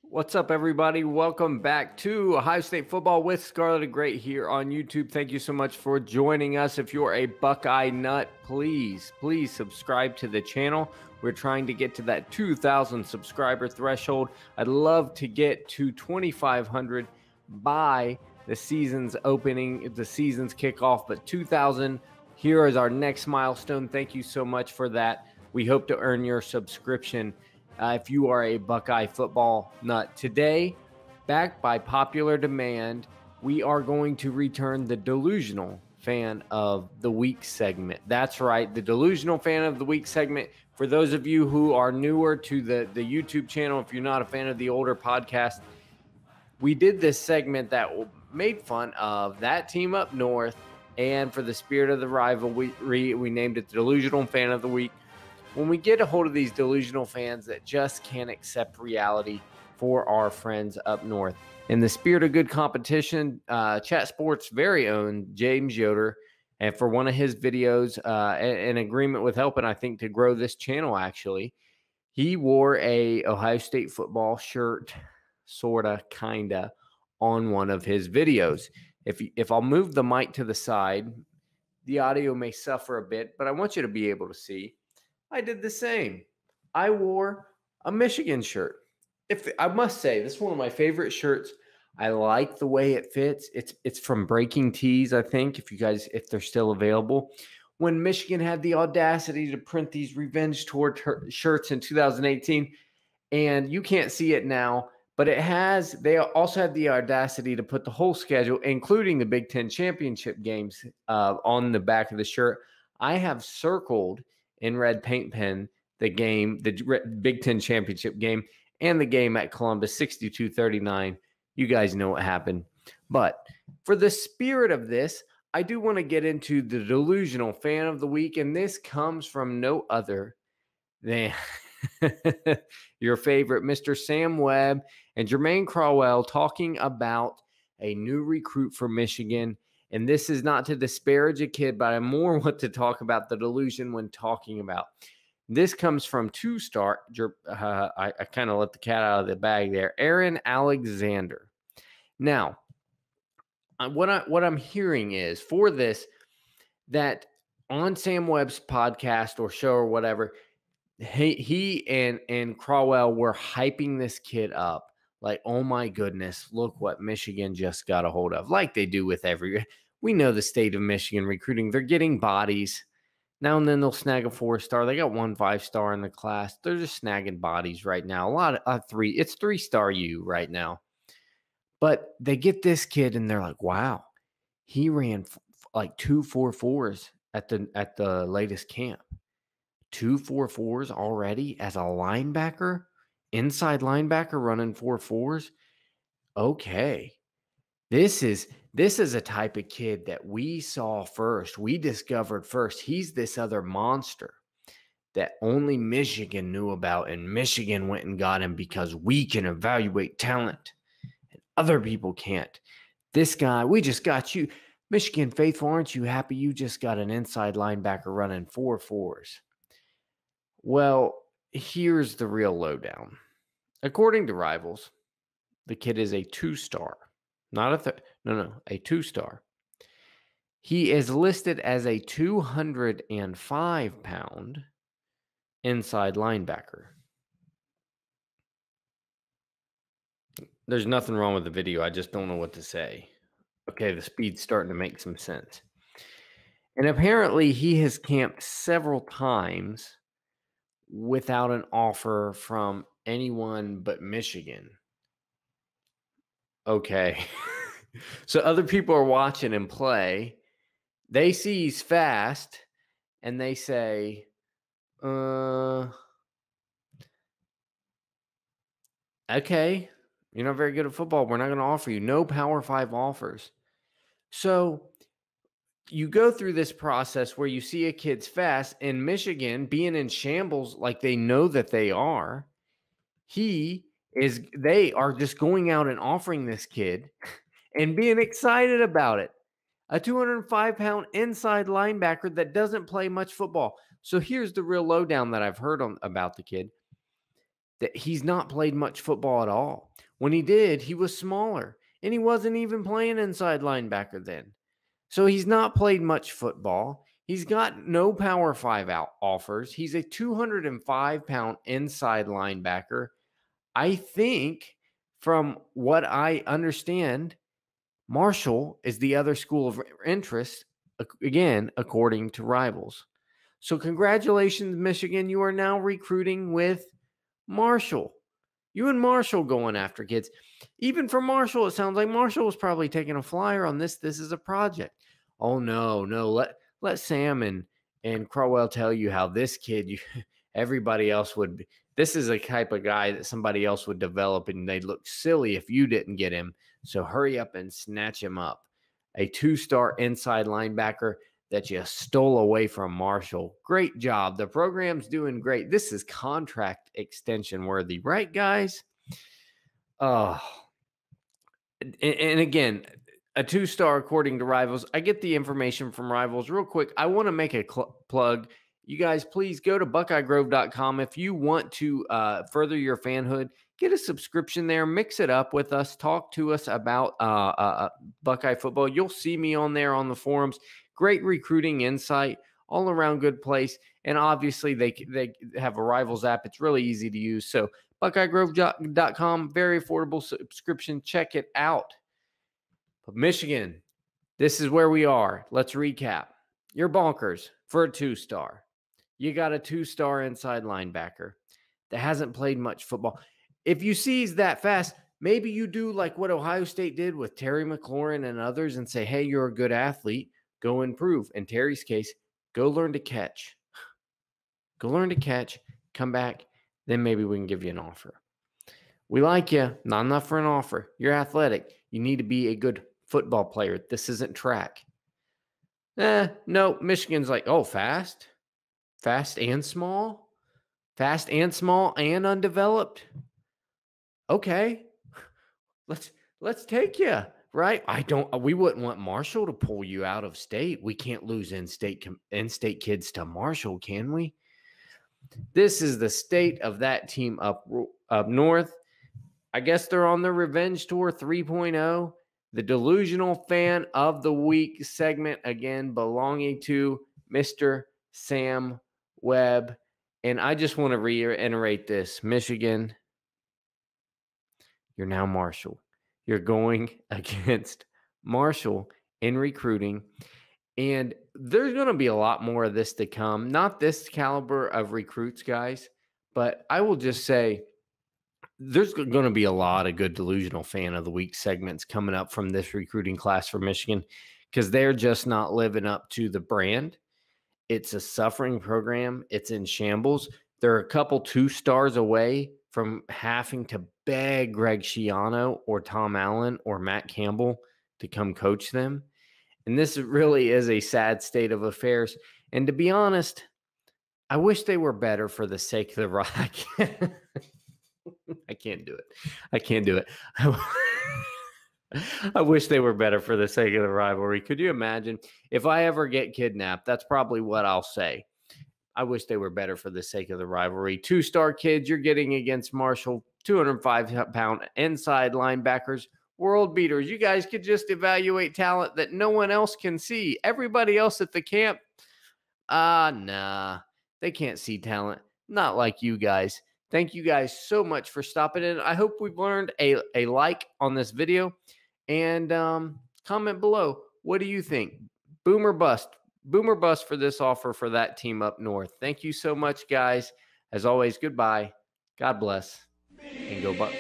What's up, everybody? Welcome back to Ohio State Football with Scarlet N Great here on YouTube. Thank you so much for joining us. If you're a Buckeye nut, please subscribe to the channel. We're trying to get to that 2,000 subscriber threshold. I'd love to get to 2,500 by the season's opening, the season's kickoff, but 2,000, here is our next milestone. Thank you so much for that. We hope to earn your subscription if you are a Buckeye football nut. Today, backed by popular demand, we are going to return the Delusional Fan of the Week segment. That's right, the Delusional Fan of the Week segment. For those of you who are newer to the YouTube channel, if you're not a fan of the older podcast, we did this segment that made fun of that team up north, and for the spirit of the rivalry, we named it the Delusional Fan of the Week. When we get a hold of these delusional fans that just can't accept reality for our friends up north. In the spirit of good competition, Chat Sports' very own James Yoder, and for one of his videos, in agreement with helping, I think, to grow this channel, actually, he wore a Ohio State football shirt, sorta, kinda, on one of his videos. If I'll move the mic to the side, the audio may suffer a bit, but I want you to be able to see. I did the same. I wore a Michigan shirt. I must say, this is one of my favorite shirts. I like the way it fits. It's from Breaking Tees, I think, if they're still available. When Michigan had the audacity to print these revenge tour shirts in 2018, and you can't see it now, but they also had the audacity to put the whole schedule, including the Big Ten championship games, on the back of the shirt. I have circled in red paint pen the game, the Big Ten championship game, and the game at Columbus, 62-39. You guys know what happened. But for the spirit of this, I do want to get into the Delusional Fan of the Week, and this comes from no other than your favorite Mr. Sam Webb and Jermaine Crowell talking about a new recruit for Michigan. And this is not to disparage a kid, but I more want to talk about the delusion when talking about. This comes from two-star, I kind of let the cat out of the bag there, Aaron Alexander. Now, what I'm hearing is for this, that on Sam Webb's podcast or show or whatever, he and Crowell were hyping this kid up. Like, oh my goodness, look what Michigan just got a hold of. Like they do with we know the state of Michigan recruiting. They're getting bodies. Now and then they'll snag a 4-star. They got 1 5-star in the class. They're just snagging bodies right now. A lot of it's 3-star U right now. But they get this kid and they're like, wow, he ran like 2 4.4s at the latest camp. 2 4.4s already as a linebacker, inside linebacker running 4.4s. Okay. This is a type of kid that we saw first. We discovered first. He's this other monster that only Michigan knew about, and Michigan went and got him because we can evaluate talent and other people can't. This guy, we just got you. Michigan faithful, aren't you happy you just got an inside linebacker running 4.4s? Well, here's the real lowdown. According to Rivals, the kid is a 2-star. Not a 2-star. He is listed as a 205-pound inside linebacker. There's nothing wrong with the video. I just don't know what to say. Okay, the speed's starting to make some sense. And apparently he has camped several times without an offer from anyone but Michigan. Okay. So other people are watching him play. They see he's fast, and they say, okay, you're not very good at football. We're not going to offer you. No Power 5 offers. So you go through this process where you see a kid's fast, and Michigan being in shambles like they know that they are, they are just going out and offering this kid and being excited about it. A 205-pound inside linebacker that doesn't play much football. So here's the real lowdown that I've heard about the kid. that he's not played much football at all. When he did, he was smaller, and he wasn't even playing inside linebacker then. So he's not played much football. He's got no Power 5 offers. He's a 205-pound inside linebacker. I think, from what I understand, Marshall is the other school of interest, again, according to Rivals. So congratulations, Michigan. You are now recruiting with Marshall. You and Marshall going after kids. Even for Marshall, it sounds like Marshall was probably taking a flyer on this. This is a project. Oh, no. Let Sam and Crowell tell you how this kid, everybody else would be. This is a type of guy that somebody else would develop, and they'd look silly if you didn't get him. So hurry up and snatch him up. A 2-star inside linebacker that you stole away from Marshall. Great job. The program's doing great. This is contract extension worthy, right, guys? And again, a 2-star according to Rivals. I get the information from Rivals. Real quick, I want to make a plug. You guys, please go to buckeyegrove.com. If you want to further your fanhood, get a subscription there. Mix it up with us. Talk to us about Buckeye football. You'll see me on there on the forums. Great recruiting insight, all around good place. And obviously, they have a Rivals app. It's really easy to use. So buckeyegrove.com, very affordable subscription. Check it out. But Michigan, this is where we are. Let's recap. You're bonkers for a 2-star. You got a 2-star inside linebacker that hasn't played much football. If you see he's that fast, maybe you do like what Ohio State did with Terry McLaurin and others and say, hey, you're a good athlete. Go improve. In Terry's case, go learn to catch. Go learn to catch. Come back. Then maybe we can give you an offer. We like you. Not enough for an offer. You're athletic. You need to be a good football player. This isn't track. No. Michigan's like, oh, fast? Fast and small? Fast and small and undeveloped? Okay. Let's take you. Right? We wouldn't want Marshall to pull you out of state. We can't lose in-state kids to Marshall, can we? This is the state of that team up north. I guess they're on the revenge tour 3.0. The Delusional Fan of the Week segment, again, belonging to Mr. Sam Webb. And I just want to reiterate this. Michigan, you're now Marshall. You're going against Marshall in recruiting. And there's going to be a lot more of this to come. Not this caliber of recruits, guys. But I will just say there's going to be a lot of good Delusional Fan of the Week segments coming up from this recruiting class for Michigan because they're just not living up to the brand. It's a suffering program. It's in shambles. They're a couple 2-stars away from having to beg Greg Schiano or Tom Allen or Matt Campbell to come coach them. And this really is a sad state of affairs. And to be honest, I wish they were better for the sake of the ride. I can't do it. I wish they were better for the sake of the rivalry. Could you imagine if I ever get kidnapped? That's probably what I'll say. I wish they were better for the sake of the rivalry. 2-star kids, you're getting against Marshall, 205-pound inside linebackers, world beaters. You guys could just evaluate talent that no one else can see. Everybody else at the camp, nah, they can't see talent. Not like you guys. Thank you guys so much for stopping in. I hope we've learned a like on this video. And comment below. What do you think? Boom or bust? Boom or bust for this offer for that team up north. Thank you so much, guys. As always, goodbye. God bless. And go Bucks.